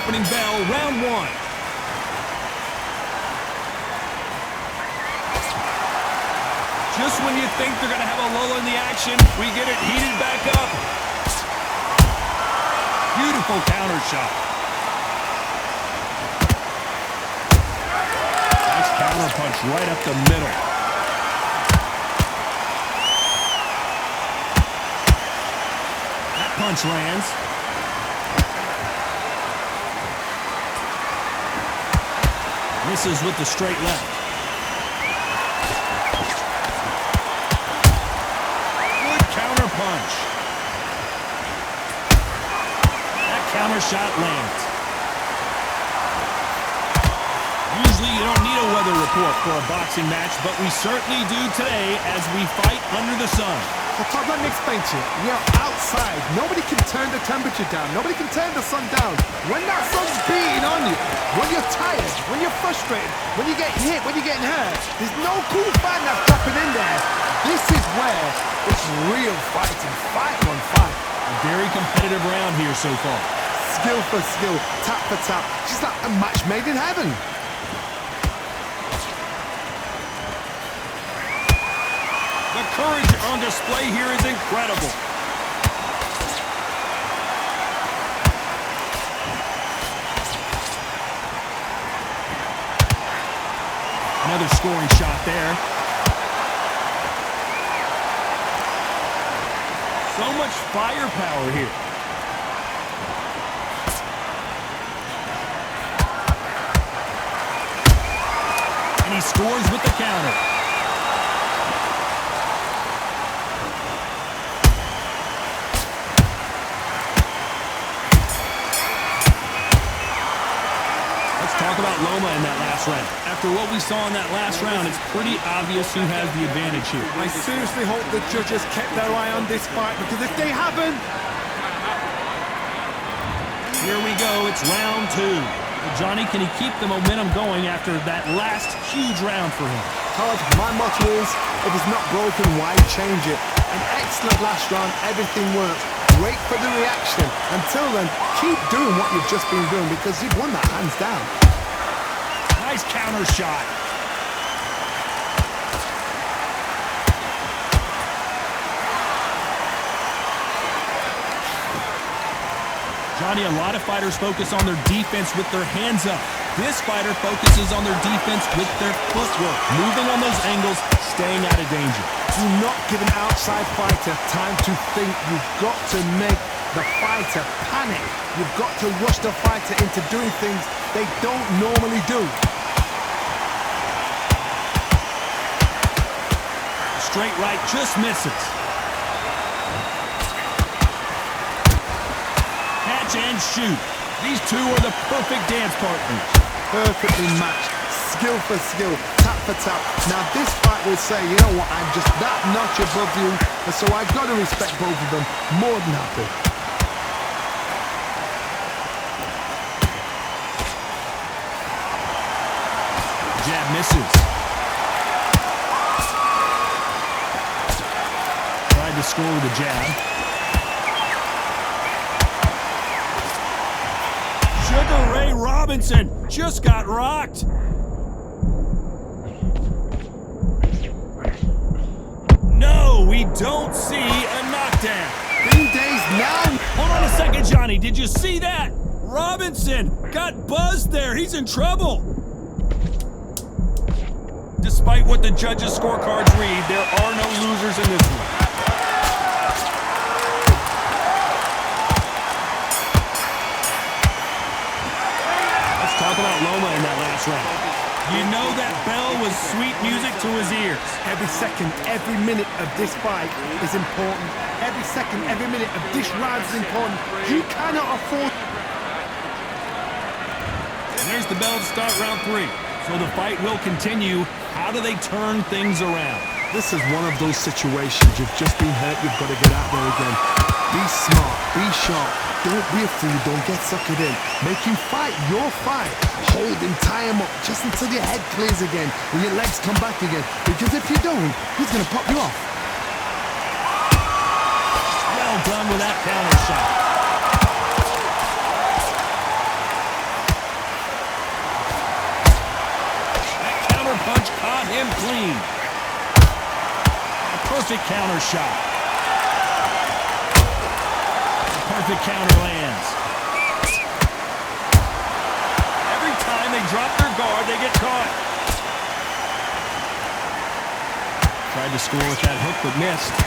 opening bell, round one. Just when you think they're going to have a lull in the action, we get it heated back up. Beautiful counter shot. Nice counter punch right up the middle. That punch lands. Misses with the straight left. Good counter punch. That counter shot lands. Usually you don't need a weather report for a boxing match, but we certainly do today as we fight under the sun. So Todd, let me explain to you. You're outside. Nobody can turn the temperature down. Nobody can turn the sun down. When that sun's beating on you, when you're tired, when you're frustrated, when you get hit, when you're getting hurt, there's no cool fan that's dropping in there. This is where it's real fighting, fight on fight. A very competitive round here so far. Skill for skill, tap for tap. Just like a match made in heaven. The courage on display here is incredible. Another scoring shot there. So much firepower here. And he scores with the counter. Talk about Loma in that last round. After what we saw in that last round, it's pretty obvious who has the advantage here. I seriously hope the judges kept their eye on this fight, because if they haven't... Here we go, it's round two. Johnny, can he keep the momentum going after that last huge round for him? Todd, my motto is, if it's not broken, why change it? An excellent last round, everything worked. Wait for the reaction. Until then, keep doing what you've just been doing, because you've won that hands down. Nice counter shot. Johnny, a lot of fighters focus on their defense with their hands up. This fighter focuses on their defense with their footwork, moving on those angles, staying out of danger. Do not give an outside fighter time to think. You've got to make the fighter panic. You've got to rush the fighter into doing things they don't normally do. Straight right just misses. Catch and shoot. These two are the perfect dance partners. Perfectly matched. Skill for skill, tap for tap. Now this fight will say, you know what, I'm just that notch above you, and so I've got to respect both of them. More than happy. Jab misses. Tried to score with a jab. Sugar Ray Robinson just got rocked. No, we don't see a knockdown. Bing days now. Hold on a second, Johnny. Did you see that? Robinson got buzzed there. He's in trouble. Despite what the judges' scorecards read, there are no losers in this one. Let's talk about Loma in that last round. You know that bell was sweet music to his ears. Every second, every minute of this fight is important. Every second, every minute of this round is important. You cannot afford... And there's the bell to start round three. So the fight will continue. How do they turn things around? This is one of those situations. You've just been hurt. You've got to get out there again. Be smart. Be sharp. Don't be a fool. Don't get suckered in. Make him fight your fight. Hold him, tie him up, just until your head clears again and your legs come back again. Because if you don't, he's going to pop you off. Well done with that counter shot. Got him clean. A perfect counter shot. A perfect counter lands. Every time they drop their guard, they get caught. Tried to score with that hook, but missed.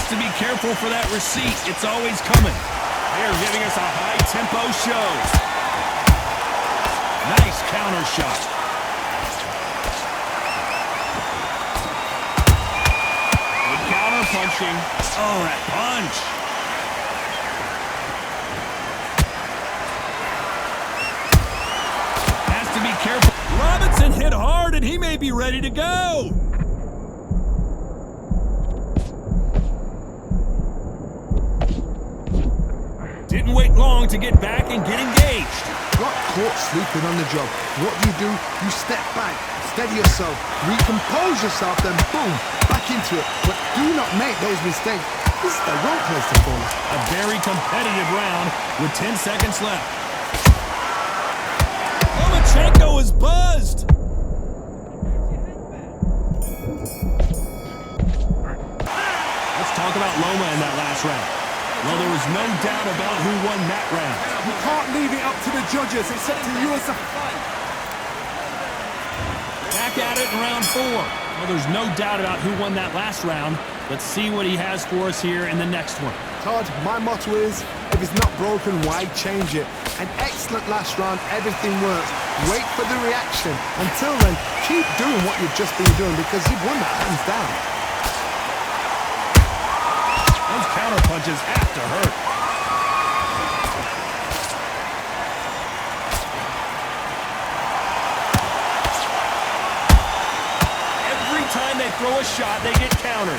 To be careful for that receipt. It's always coming. They're giving us a high-tempo show. Nice counter shot. Good counter punching. Oh, that punch. Has to be careful. Robinson hit hard, and he may be ready to go. Didn't wait long to get back and get engaged. Got caught sleeping on the job. What do? You step back, steady yourself, recompose yourself, then boom, back into it. But do not make those mistakes. This is the wrong place to fall. A very competitive round with 10 seconds left. Lomachenko is buzzed. Let's talk about Loma in that last round. Well, there was no doubt about who won that round. You can't leave it up to the judges. It's up to you as a fight. Back at it in round 4. Well, there's no doubt about who won that last round. Let's see what he has for us here in the next one. Todd, my motto is, if it's not broken, why change it? An excellent last round, everything works. Wait for the reaction. Until then, keep doing what you've just been doing because you've won that hands down. Those counter punches have to hurt. Every time they throw a shot, they get countered.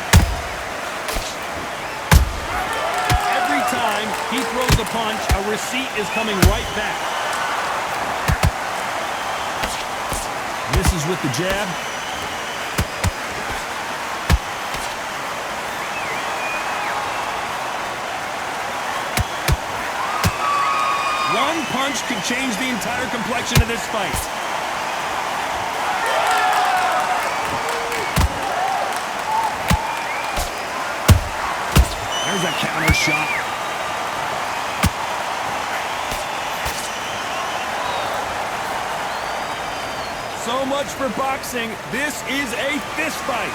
Every time he throws a punch, a receipt is coming right back. Misses with the jab. One punch could change the entire complexion of this fight. There's a counter shot. So much for boxing. This is a fist fight.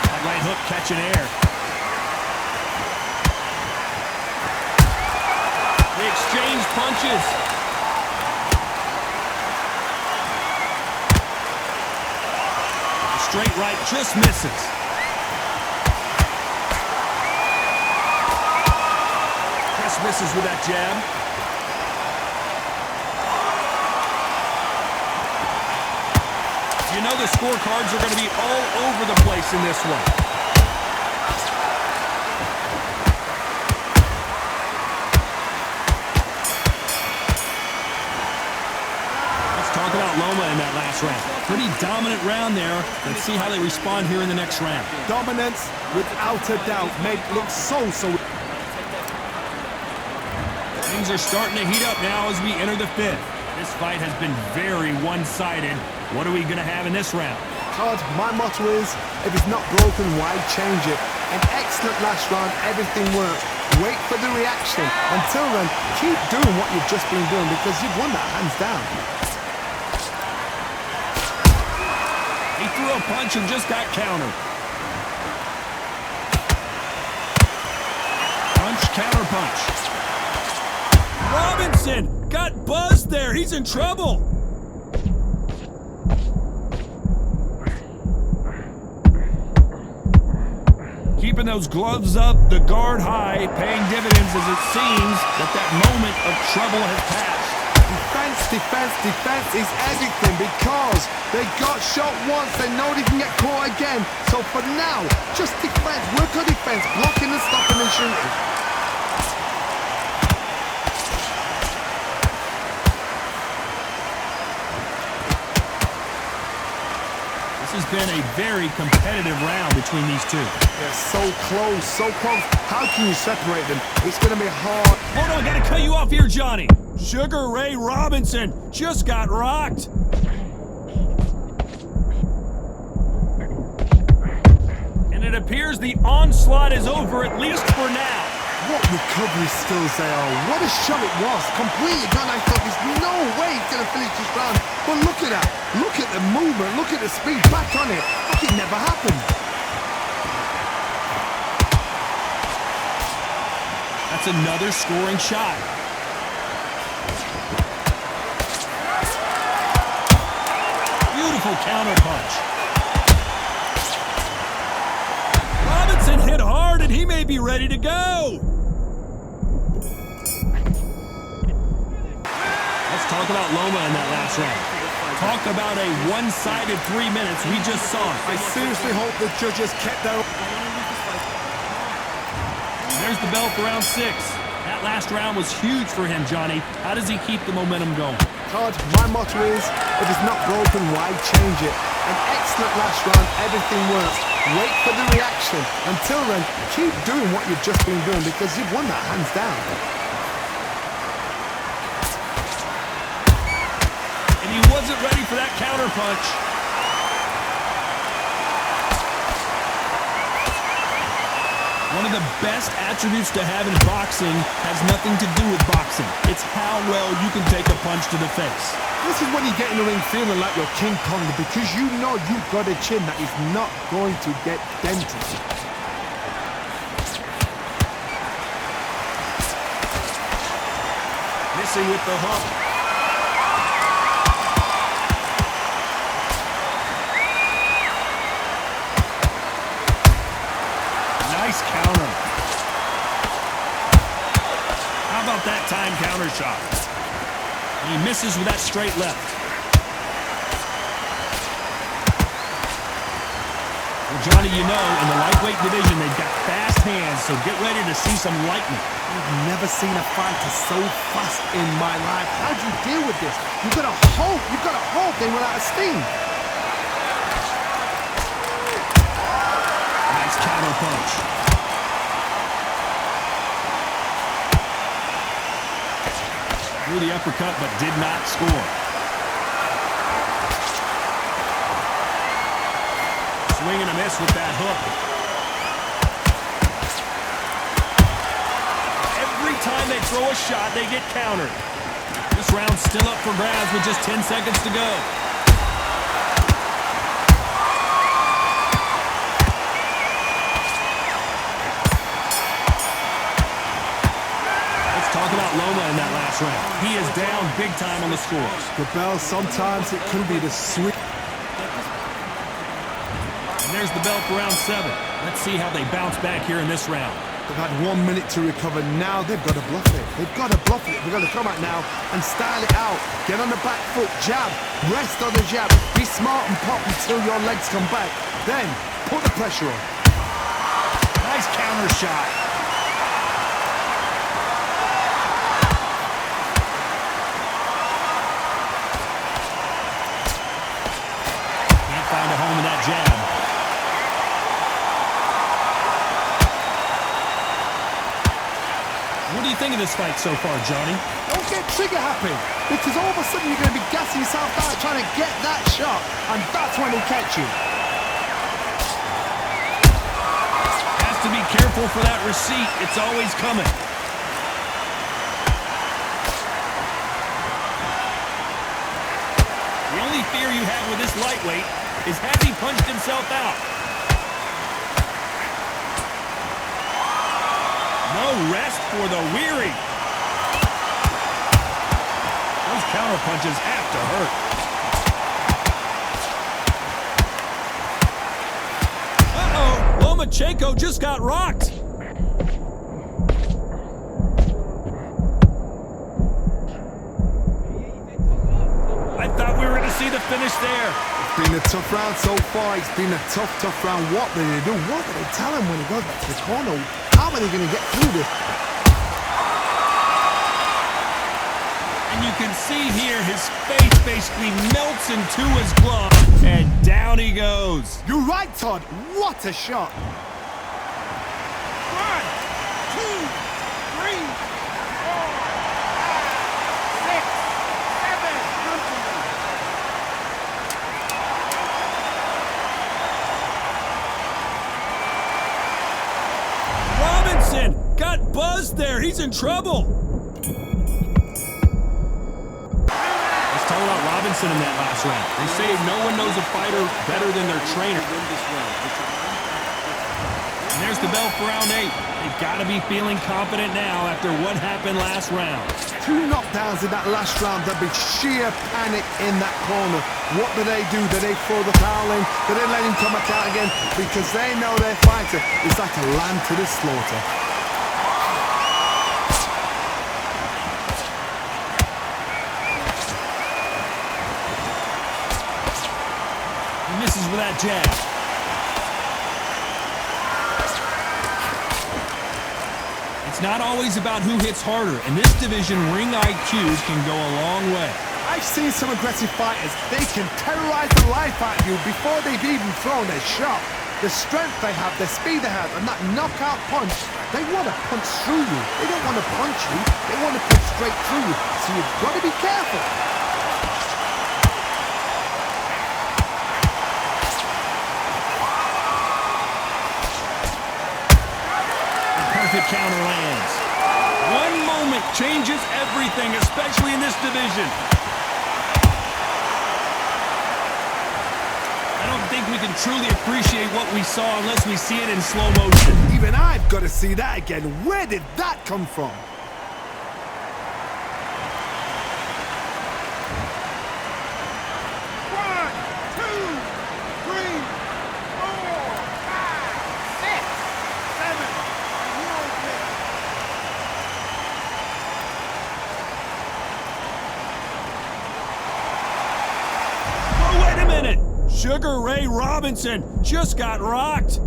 That right hook catching air. They exchange punches. The straight right just misses. Just misses with that jab. You know the scorecards are going to be all over the place in this one. Talk about Loma in that last round. Pretty dominant round there. Let's see how they respond here in the next round. Dominance, without a doubt, made look so. Things are starting to heat up now as we enter the 5th. This fight has been very one-sided. What are we going to have in this round? Todd, my motto is, if it's not broken, why change it? An excellent last round, everything works. Wait for the reaction. Until then, keep doing what you've just been doing because you've won that hands down. He threw a punch and just got countered. Punch, counter punch. Robinson got buzzed there. He's in trouble. Keeping those gloves up, the guard high, paying dividends as it seems that moment of trouble has passed. Defense is everything because they got shot once, they know they can get caught again. So for now, just defense, work on defense, blocking and stopping and shooting. This has been a very competitive round between these two. They're so close, so close. How can you separate them? It's going to be hard. Hold on, I gotta cut you off here, Johnny. Sugar Ray Robinson just got rocked. And it appears the onslaught is over, at least for now. What recovery skills they are. What a shot it was. Completely gone. I thought there's no way he's going to finish this round. But look at that. Look at the movement. Look at the speed. Back on it. Like it never happened. That's another scoring shot. Beautiful counter punch. Robinson hit hard and he may be ready to go. Let's talk about Loma in that last round. Talk about a one-sided 3 minutes. We just saw it. I seriously hope the judges kept their... There's the bell for round 6. That last round was huge for him, Johnny. How does he keep the momentum going? Todd, my motto is, if it's not broken, why change it? An excellent last round, everything works. Wait for the reaction. Until then, keep doing what you've just been doing because you've won that hands down. And he wasn't ready for that counter punch. One of the best attributes to have in boxing has nothing to do with boxing. It's how well you can take a punch to the face. This is when you get in the ring feeling like you're King Kong because you know you've got a chin that is not going to get dented. Missing with the hook. Nice counter. How about that time counter shot? And he misses with that straight left. Well, Johnny, you know, in the lightweight division, they've got fast hands, so get ready to see some lightning. I've never seen a fighter so fast in my life. How do you deal with this? You've got to hope they run out of steam. Nice counter punch. Threw the uppercut, but did not score. Swing and a miss with that hook. Every time they throw a shot, they get countered. This round's still up for grabs with just 10 seconds to go. Talk about Loma in that last round. He is down big time on the scores. The bell, sometimes it can be the sweet. And there's the bell for round 7. Let's see how they bounce back here in this round. They've had 1 minute to recover. Now they've got to bluff it. They've got to bluff it. They've got to come out now and style it out. Get on the back foot, jab, rest on the jab. Be smart and pop until your legs come back. Then put the pressure on. Nice counter shot. Find a home in that jab. What do you think of this fight so far, Johnny? Don't get trigger happy, because all of a sudden you're going to be gassing yourself out trying to get that shot, and that's when he'll catch you. Has to be careful for that receipt. It's always coming. The only fear you have with this lightweight is has he punched himself out? No rest for the weary. Those counter punches have to hurt. Uh-oh, Lomachenko just got rocked. I thought we were going to see the finish there. Been a tough round so far. It's been a tough round. What did they do? What did they tell him when he goes back to the corner? How are they going to get through this? And you can see here his face basically melts into his glove. And down he goes. You're right, Todd. What a shot. 1, 2, 3, 4, 5, 6, 7. Robinson got buzzed there. He's in trouble. Let's talk about Robinson in that last round. They say no one knows a fighter better than their trainer. And there's the bell for round 8. They've got to be feeling confident now after what happened last round. 2 knockdowns in that last round. There'd be sheer panic in that corner. What do? Do they throw the towel in? Do they let him come back out again? Because they know their fighter is like a lamb to the slaughter. He misses with that jab. It's not always about who hits harder. In this division, ring IQ can go a long way. I've seen some aggressive fighters. They can terrorize the life out of you before they've even thrown their shot. The strength they have, the speed they have, and that knockout punch, they want to punch through you. They don't want to punch you. They want to punch straight through you. So you've got to be careful. Perfect counter lands. One moment changes everything, especially in this division. I don't think we can truly appreciate what we saw unless we see it in slow motion. Even I've got to see that again. Where did that come from? Sugar Ray Robinson just got rocked.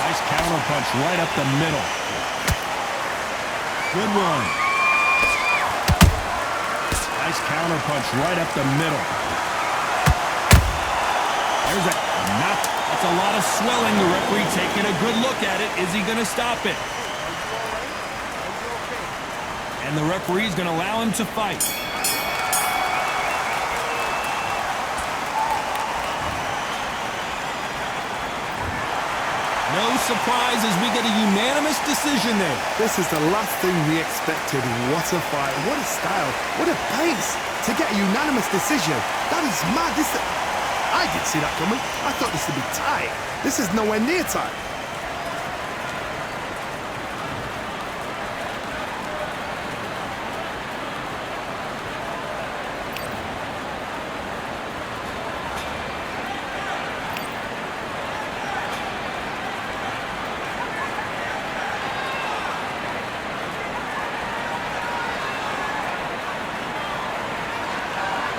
Nice counter punch right up the middle. Good one. Nice counter punch right up the middle. There's a knock. That's a lot of swelling. The referee taking a good look at it. Is he going to stop it? And the referee's going to allow him to fight. No surprise as we get a unanimous decision there. This is the last thing we expected. What a fight, what a style, what a pace to get a unanimous decision. That is mad. I didn't see that coming. I thought this would be tight. This is nowhere near tight.